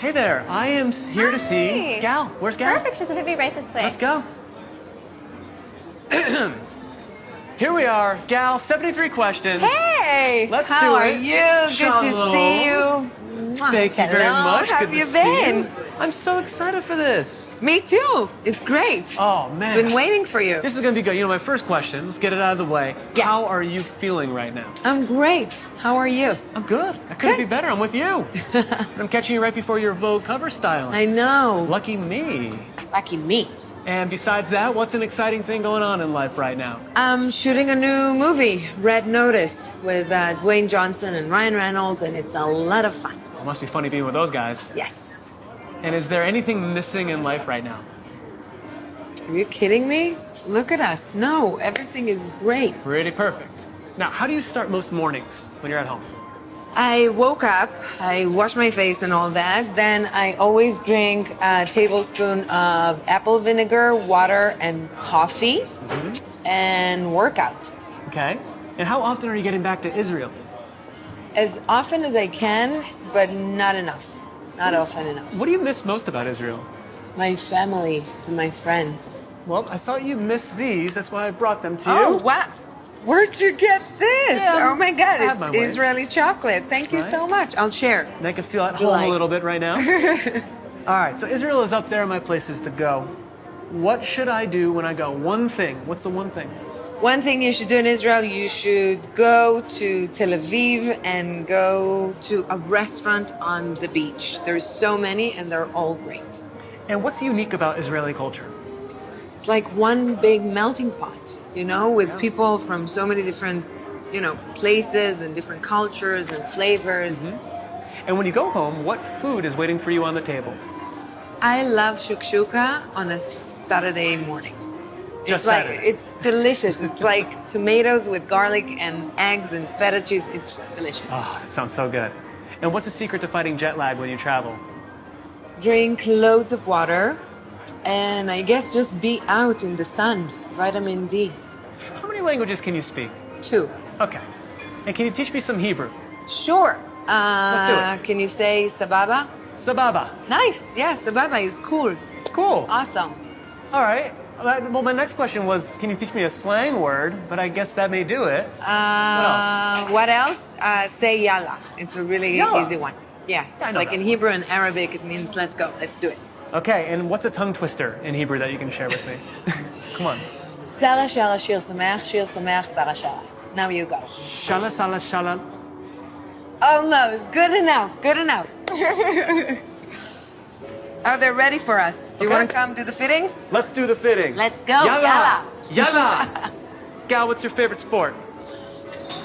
Hey there. I am here to see Hi. Gal. Where's Gal? Perfect. She's going to be right this way. Let's go. Here we are, Gal. 73 questions. Hey! Let's How do are it. you? Good Shalom. to see you. Thank you very Hello. much. How Good have to you see been? you. I'm so excited for this. Me too. It's great. Oh, man. Been waiting for you. This is going to be good. You know, my first question, let's get it out of the way. Yes. How are you feeling right now? I'm great. How are you? I'm good. I couldn't be Good. better. I'm with you. I'm catching you right before your Vogue cover styling. I know. Lucky me. Lucky me. And besides that, what's an exciting thing going on in life right now? I'm shooting a new movie, Red Notice, with Dwayne Johnson and Ryan Reynolds, and it's a lot of fun. It must be funny being with those guys. Yes. And is there anything missing in life right now? Are you kidding me? Look at us. No, everything is great. Pretty perfect. Now, how do you start most mornings when you're at home? I woke up, I wash my face and all that. Then I always drink a tablespoon of apple vinegar, water, and coffee, and workout. Okay. And how often are you getting back to Israel? As often as I can, but not enough. Not often enough. What do you miss most about Israel? My family and my friends. Well, I thought you missed these. That's why I brought them to Oh, you. wow. Where'd you get this? Yeah, Oh my God, I have my it's way. Israeli chocolate. Thank you Right. so much. I'll share. And I can feel at You home like. a little bit right now. All right, so Israel is up there in my places to go. What should I do when I go? One thing. What's the one thing? One thing you should do in Israel, you should go to Tel Aviv and go to a restaurant on the beach. There's so many and they're all great. And what's unique about Israeli culture? It's like one big melting pot, you know, with people from so many different, places and different cultures and flavors. And when you go home, what food is waiting for you on the table? I love shakshuka on a Saturday morning. Just It's like Saturday. it's delicious. It's like tomatoes with garlic and eggs and feta cheese. It's delicious. Oh, that sounds so good. And what's the secret to fighting jet lag when you travel? Drink loads of water, and I guess just be out in the sun. Vitamin D. How many languages can you speak? 2. Okay. And can you teach me some Hebrew? Sure. Let's do it. Can you say sababa? Sababa. Nice. Yeah, sababa is cool. Cool. Awesome. All right. Well, my next question was, can you teach me a slang word? But I guess that may do it. What else? Say yalla. It's a really Yalla. easy one. Yeah. I It's know like that in one. Hebrew and Arabic, it means let's go. Let's do it. Okay, and what's a tongue twister in Hebrew that you can share with me? Come on. Sara shara shir sameach, Sara shara. Now you go. Shala, shala, shala. Almost. Good enough. Good enough. Oh, they're ready for us. Do you Okay. want to come do the fittings? Let's do the fittings. Let's go. Yalla. Yalla. Gal, what's your favorite sport?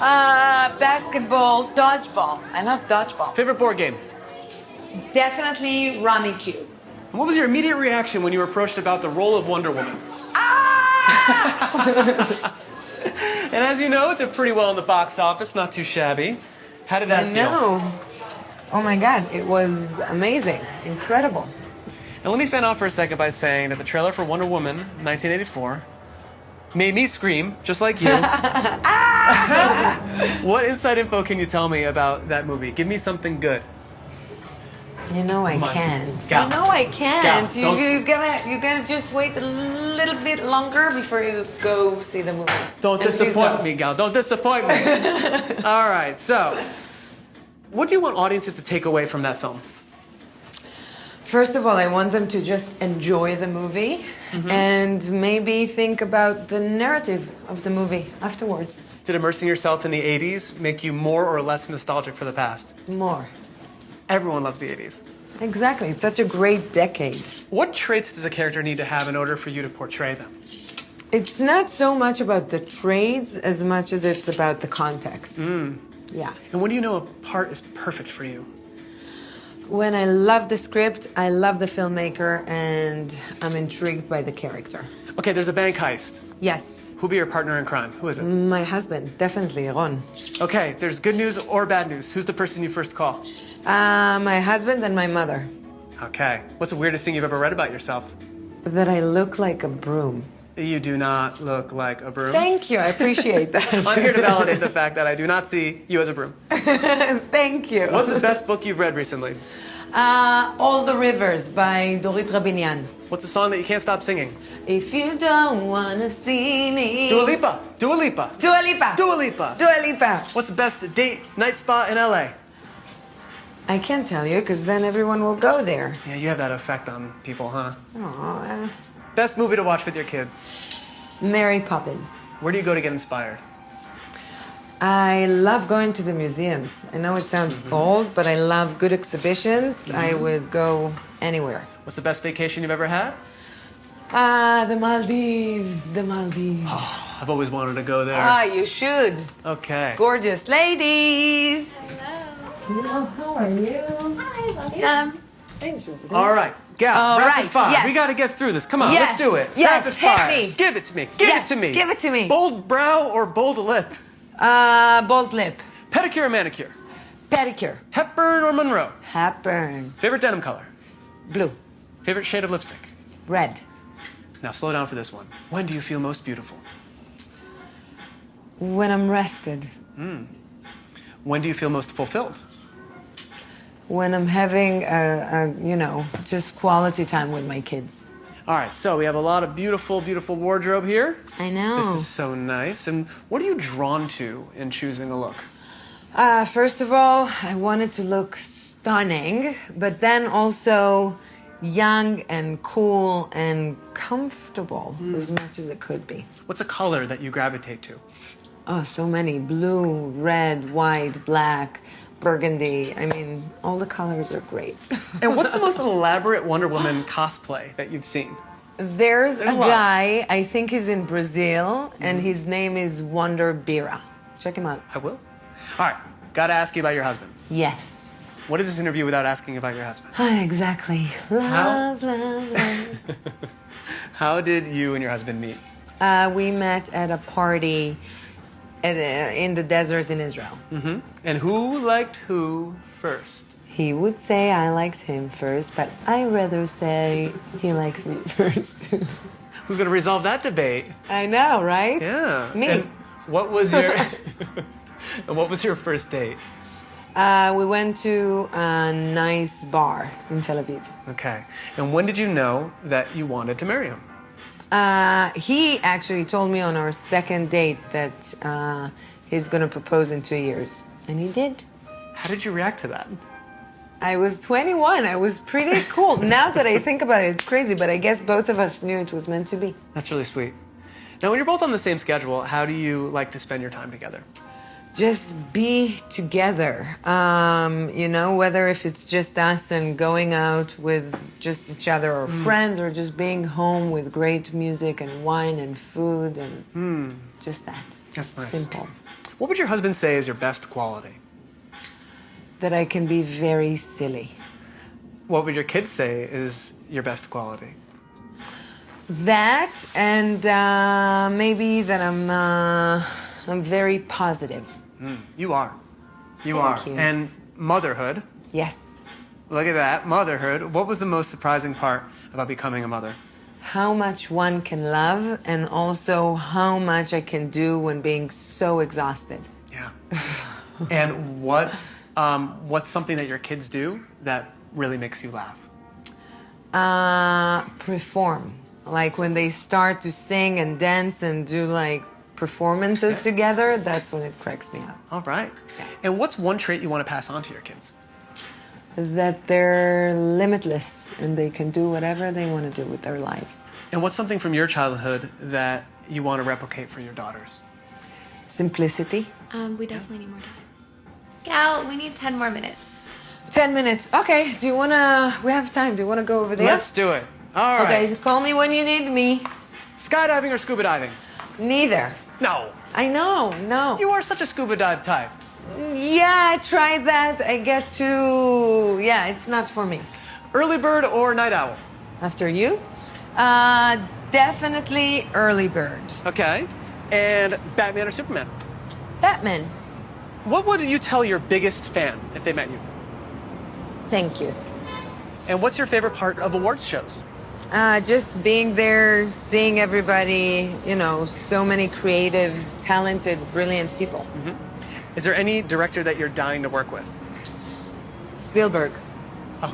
Basketball, dodgeball. I love dodgeball. Favorite board game? Definitely Rummy Cube. And what was your immediate reaction when you were approached about the role of Wonder Woman? And as you know, it did pretty well in the box office, not too shabby. How did that I feel? know. Oh my God, it was amazing, incredible. Now let me fan out for a second by saying that the trailer for Wonder Woman 1984 made me scream, just like you. What inside info can you tell me about that movie? Give me something good. You know I Come on. can't. Gal. You know I can't. Gal, You gotta just wait a little bit longer before you go see the movie. Don't And please disappoint go. me, Gal. Don't disappoint me. All right, so what do you want audiences to take away from that film? First of all, I want them to just enjoy the movie and maybe think about the narrative of the movie afterwards. Did immersing yourself in the 80s make you more or less nostalgic for the past? More. Everyone loves the 80s. Exactly. It's such a great decade. What traits does a character need to have in order for you to portray them? It's not so much about the trades as much as it's about the context. Yeah. And when do you know a part is perfect for you? When I love the script, I love the filmmaker, and I'm intrigued by the character. Okay, there's a bank heist. Yes. Who'll be your partner in crime? Who is it? My husband, definitely, Ron. Okay, there's good news or bad news. Who's the person you first call? My husband and my mother. Okay. What's the weirdest thing you've ever read about yourself? That I look like a broom. You do not look like a broom. Thank you. I appreciate that. I'm here to validate the fact that I do not see you as a broom. Thank you. What's the best book you've read recently? All the Rivers by Dorit Rabinian. What's a song that you can't stop singing? If you don't wanna see me. Dua Lipa. Dua Lipa. Dua Lipa. Dua Lipa. Dua Lipa. What's the best date night spot in LA? I can't tell you because then everyone will go there. Yeah, you have that effect on people, huh? Aww. Best movie to watch with your kids? Mary Poppins. Where do you go to get inspired? I love going to the museums. I know it sounds old, but I love good exhibitions. I would go anywhere. What's the best vacation you've ever had? The Maldives. The Maldives. I've always wanted to go there. You should. Okay. Gorgeous ladies. Hello. How are you? Hi, welcome. All right. Gal, All rapid right, fire. yes. We got to get through this. Come on, Yes, let's do it. yes, Rapid hit fire. me. Give it to me. Give Yes, it to me. give it to me. Bold brow or bold lip? Bold lip. Pedicure or manicure? Pedicure. Hepburn or Monroe? Hepburn. Favorite denim color? Blue. Favorite shade of lipstick? Red. Now slow down for this one. When do you feel most beautiful? When I'm rested. When do you feel most fulfilled? When I'm having just quality time with my kids. All right, so we have a lot of beautiful, beautiful wardrobe here. I know. This is so nice. And what are you drawn to in choosing a look? First of all, I wanted to look stunning, but then also young and cool and comfortable as much as it could be. What's a color that you gravitate to? Oh, so many. Blue, red, white, black, burgundy. I mean, all the colors are great. And what's the most elaborate Wonder Woman cosplay that you've seen? There's There's a a lot. guy, I think he's in Brazil, and his name is Wonder Bira. Check him out. I will. All right, gotta ask you about your husband. Yes. What is this interview without asking about your husband? Exactly. Love, love, love. How did you and your husband meet? We met at a party in the desert in Israel. And who liked who first? He would say I liked him first, but I rather say he likes me first. Who's gonna resolve that debate? I know, right? Yeah. Me. And what was your and what was your first date? We went to a nice bar in Tel Aviv. Okay. And when did you know that you wanted to marry him? He actually told me on our second date that he's going to propose in 2 years. And he did. How did you react to that? I was 21. I was pretty cool. Now that I think about it, it's crazy, but I guess both of us knew it was meant to be. That's really sweet. Now, when you're both on the same schedule, how do you like to spend your time together? Just be together. Whether if it's just us and going out with just each other or friends, or just being home with great music and wine and food and just that. That's nice. Simple. What would your husband say is your best quality? That I can be very silly. What would your kids say is your best quality? That and maybe that I'm very positive. You are. You Thank are. you. And motherhood. Yes. Look at that. Motherhood. What was the most surprising part about becoming a mother? How much one can love and also how much I can do when being so exhausted. Yeah. And what's something that your kids do that really makes you laugh? Perform. Like when they start to sing and dance and do like performances together, that's when it cracks me up. All right. And what's one trait you want to pass on to your kids? That they're limitless and they can do whatever they want to do with their lives. And what's something from your childhood that you want to replicate for your daughters? Simplicity. We definitely need more time. Gal, we need 10 more minutes. 10 minutes. Okay, we have time. Do you want to go over there? Let's do it. All right. Okay, call me when you need me. Skydiving or scuba diving? Neither. No. I know, no. You are such a scuba dive type. Yeah, I tried that. It's not for me. Early bird or night owl? After you? Definitely early bird. Okay. And Batman or Superman? Batman. What would you tell your biggest fan if they met you? Thank you. And what's your favorite part of awards shows? Just being there, seeing everybody, so many creative, talented, brilliant people. Is there any director that you're dying to work with? Spielberg. Oh,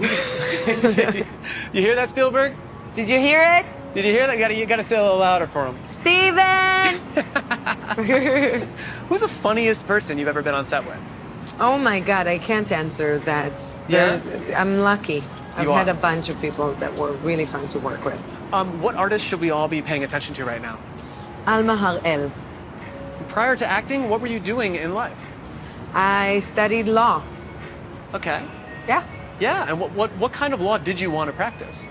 you hear that, Spielberg? Did you hear it? Did you hear that? You gotta say it a little louder for him. Steven! Who's the funniest person you've ever been on set with? Oh my God, I can't answer that. Yeah? I'm lucky. I've You had are. a bunch of people that were really fun to work with. What artist should we all be paying attention to right now? Alma Har'el. Prior to acting, what were you doing in life? I studied law. Okay. Yeah. Yeah, and what kind of law did you want to practice?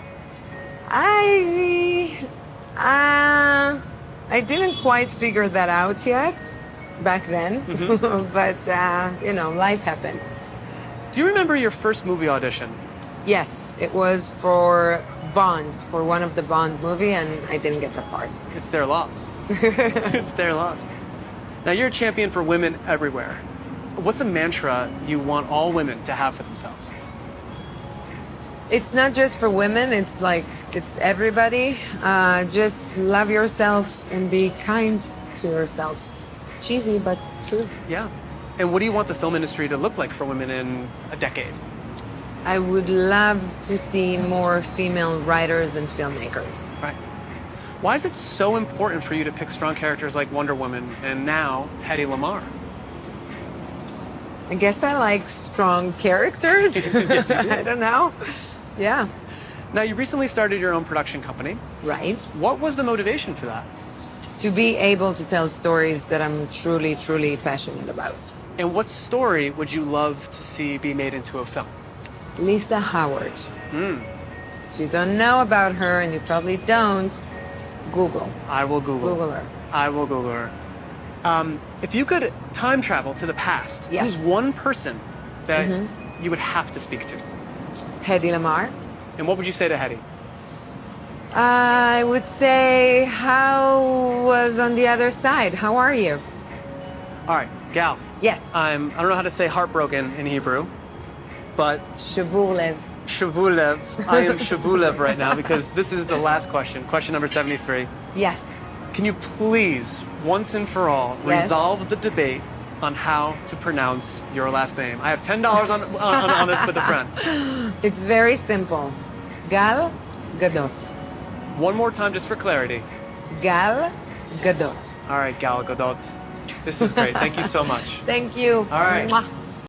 I didn't quite figure that out yet back then, but life happened. Do you remember your first movie audition? Yes, it was for Bond, for one of the Bond movie, and I didn't get the part. It's their loss. It's their loss. Now, you're a champion for women everywhere. What's a mantra you want all women to have for themselves? It's not just for women, it's everybody. Just love yourself and be kind to yourself. Cheesy, but true. Yeah. And what do you want the film industry to look like for women in a decade? I would love to see more female writers and filmmakers. Right. Why is it so important for you to pick strong characters like Wonder Woman and now Hedy Lamarr? I guess I like strong characters. Yes, you do. I don't know. Yeah. Now, you recently started your own production company. Right. What was the motivation for that? To be able to tell stories that I'm truly, truly passionate about. And what story would you love to see be made into a film? Lisa Howard. If you don't know about her, and you probably don't, Google. I will Google. Google her. I will Google her. If you could time travel to the past, Yes. who's one person that you would have to speak to? Hedy Lamarr. And what would you say to Hedy? I would say, how was on the other side? How are you? All right, Gal. Yes. I don't know how to say heartbroken in Hebrew, but Shavulev. Shavulev. I am Shavulev right now because this is the last question. Question number 73. Yes. Can you please, once and for all, Yes. resolve the debate on how to pronounce your last name? I have $10 on this with a friend. It's very simple. Gal Gadot. One more time just for clarity. Gal Gadot. All right, Gal Gadot. This is great. Thank you so much. Thank you. All right. Mwah.